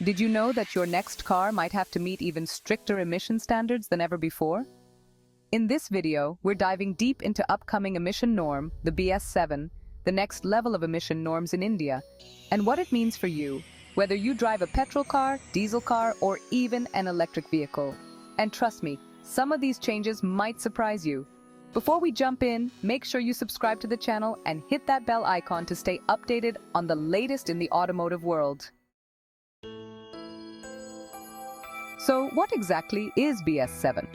Did you know that your next car might have to meet even stricter emission standards than ever before? In this video, we're diving deep into upcoming emission norm, the BS7, the next level of emission norms in India, and what it means for you, whether you drive a petrol car, diesel car, or even an electric vehicle. And trust me, some of these changes might surprise you. Before we jump in, make sure you subscribe to the channel and hit that bell icon to stay updated on the latest in the automotive world. So what exactly is BS7?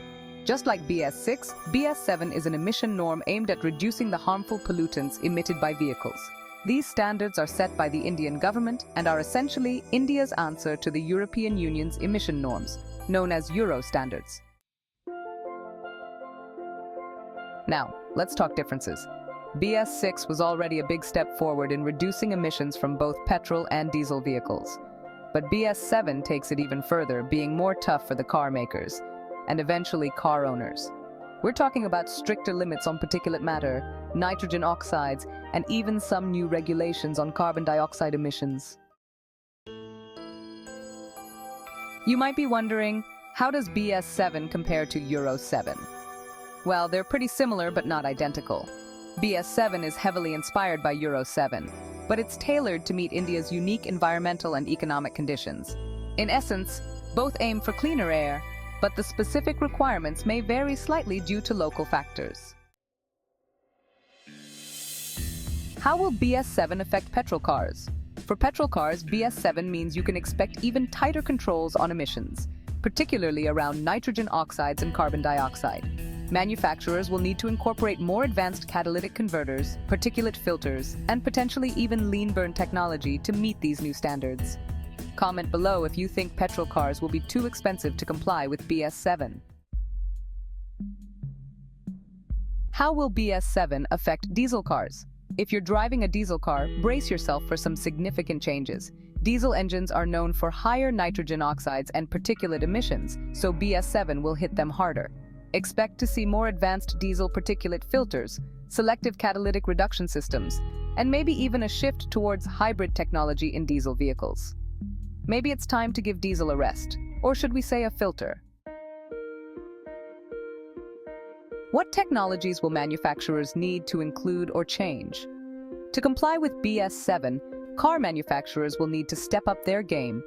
Just like BS6, BS7 is an emission norm aimed at reducing the harmful pollutants emitted by vehicles. These standards are set by the Indian government and are essentially India's answer to the European Union's emission norms, known as Euro standards. Now, let's talk differences. BS6 was already a big step forward in reducing emissions from both petrol and diesel vehicles. But BS7 takes it even further, being more tough for the car makers and eventually car owners. We're talking about stricter limits on particulate matter, nitrogen oxides, and even some new regulations on carbon dioxide emissions. You might be wondering, how does BS7 compare to Euro 7? Well, they're pretty similar but not identical. BS7 is heavily inspired by Euro 7, but it's tailored to meet India's unique environmental and economic conditions. In essence, both aim for cleaner air, but the specific requirements may vary slightly due to local factors. How will BS7 affect petrol cars? For petrol cars, BS7 means you can expect even tighter controls on emissions, particularly around nitrogen oxides and carbon dioxide. Manufacturers will need to incorporate more advanced catalytic converters, particulate filters, and potentially even lean burn technology to meet these new standards. Comment below if you think petrol cars will be too expensive to comply with BS7. How will BS7 affect diesel cars? If you're driving a diesel car, brace yourself for some significant changes. Diesel engines are known for higher nitrogen oxides and particulate emissions, so BS7 will hit them harder. Expect to see more advanced diesel particulate filters, selective catalytic reduction systems, and maybe even a shift towards hybrid technology in diesel vehicles. Maybe it's time to give diesel a rest, or should we say a filter? What technologies will manufacturers need to include or change? To comply with BS7, car manufacturers will need to step up their game.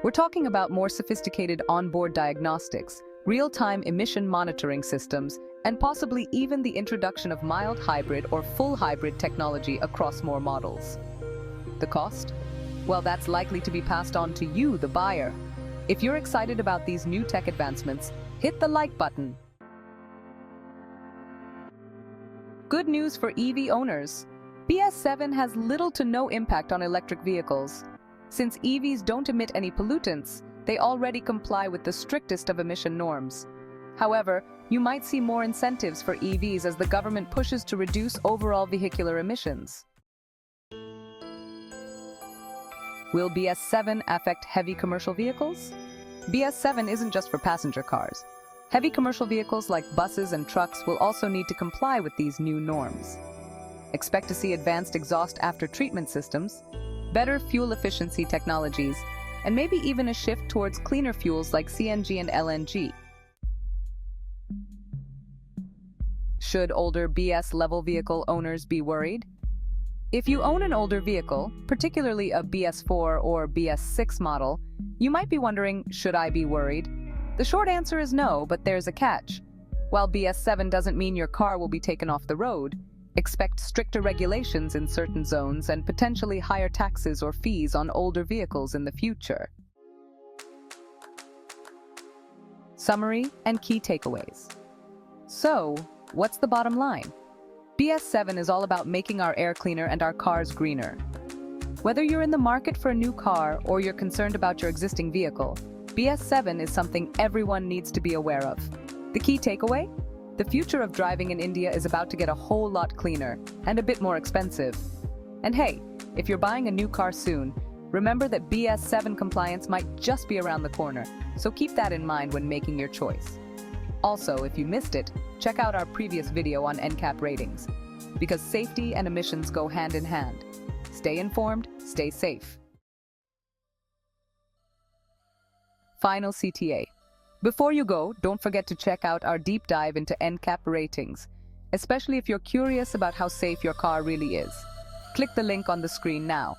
We're talking about more sophisticated onboard diagnostics, real-time emission monitoring systems, and possibly even the introduction of mild hybrid or full hybrid technology across more models. The cost? Well, that's likely to be passed on to you, the buyer. If you're excited about these new tech advancements, hit the like button. Good news for EV owners. BS7 has little to no impact on electric vehicles. Since EVs don't emit any pollutants, they already comply with the strictest of emission norms. However, you might see more incentives for EVs as the government pushes to reduce overall vehicular emissions. Will BS7 affect heavy commercial vehicles? BS7 isn't just for passenger cars. Heavy commercial vehicles like buses and trucks will also need to comply with these new norms. Expect to see advanced exhaust after-treatment systems, better fuel efficiency technologies, and maybe even a shift towards cleaner fuels like CNG and LNG. Should older BS-level vehicle owners be worried? If you own an older vehicle, particularly a BS4 or BS6 model, you might be wondering, should I be worried? The short answer is no, but there's a catch. While BS7 doesn't mean your car will be taken off the road, expect stricter regulations in certain zones and potentially higher taxes or fees on older vehicles in the future. Summary and key takeaways. So, what's the bottom line? BS7 is all about making our air cleaner and our cars greener. Whether you're in the market for a new car or you're concerned about your existing vehicle, BS7 is something everyone needs to be aware of. The key takeaway? The future of driving in India is about to get a whole lot cleaner and a bit more expensive. And hey, if you're buying a new car soon, remember that BS7 compliance might just be around the corner, so keep that in mind when making your choice. Also, if you missed it, check out our previous video on NCAP ratings, because safety and emissions go hand in hand. Stay informed, stay safe. final CTA. Before you go, don't forget to check out our deep dive into NCAP ratings, especially if you're curious about how safe your car really is. Click the link on the screen now.